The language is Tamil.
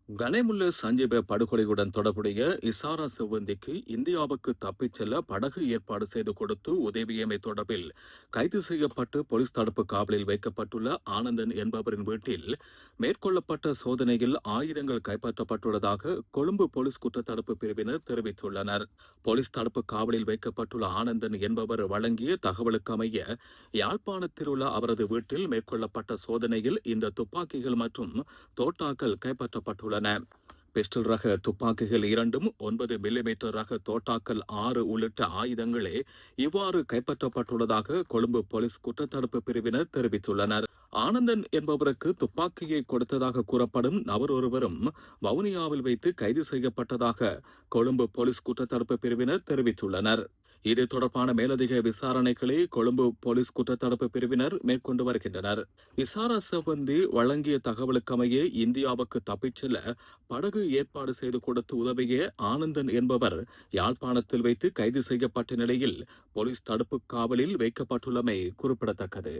கனேமுல்ல சஞ்சீவ படுகொலையுடன் தொடர்புடைய இசாரா செவ்வந்திக்கு இந்தியாவுக்கு தப்பிச் செல்ல படகு ஏற்பாடு செய்து கொடுத்து உதவியமை தொடர்பில் கைது செய்யப்பட்டு போலீஸ் தடுப்பு காவலில் வைக்கப்பட்டுள்ள ஆனந்தன் என்பவரின் வீட்டில் மேற்கொள்ளப்பட்ட சோதனையில் ஆயுதங்கள் கைப்பற்றப்பட்டுள்ளதாக கொழும்பு போலீஸ் குற்றத்தடுப்பு பிரிவினர் தெரிவித்துள்ளனர். போலீஸ் தடுப்பு காவலில் வைக்கப்பட்டுள்ள ஆனந்தன் என்பவர் வழங்கிய தகவலுக்கு அமைய யாழ்ப்பாணத்தில் உள்ள அவரது வீட்டில் மேற்கொள்ளப்பட்ட சோதனையில் இந்த துப்பாக்கிகள் மற்றும் தோட்டாக்கள் கைப்பற்றப்பட்டுள்ளன. பிஸ்டல் ரக துப்பாக்கிகள் இரண்டும் 9 மில்லிமீட்டர் ரக தோட்டாக்கள் 6 உள்ளிட்ட ஆயுதங்களே இவ்வாறு கைப்பற்றப்பட்டுள்ளதாக கொழும்பு போலீஸ் குற்றத்தடுப்பு பிரிவினர் தெரிவித்துள்ளனர். ஆனந்தன் என்பவருக்கு துப்பாக்கியை கொடுத்ததாக கூறப்படும் நபர் ஒருவரும் வவுனியாவில் வைத்து கைது செய்யப்பட்டதாக கொழும்பு போலீஸ் குற்றத்தடுப்பு பிரிவினர் தெரிவித்துள்ளனர். இது தொடர்பான மேலதிக விசாரணைகளை கொழும்பு போலீஸ் குற்றத்தடுப்பு பிரிவினர் மேற்கொண்டு வருகின்றனர். இசாரா செவ்வந்தி வழங்கிய தகவலுக்கமைய இந்தியாவுக்கு தப்பிச் செல்ல படகு ஏற்பாடு செய்து கொடுத்து உதவிய ஆனந்தன் என்பவர் யாழ்ப்பாணத்தில் வைத்து கைது செய்யப்பட்ட நிலையில் போலீஸ் தடுப்பு காவலில் வைக்கப்பட்டுள்ளமை குறிப்பிடத்தக்கது.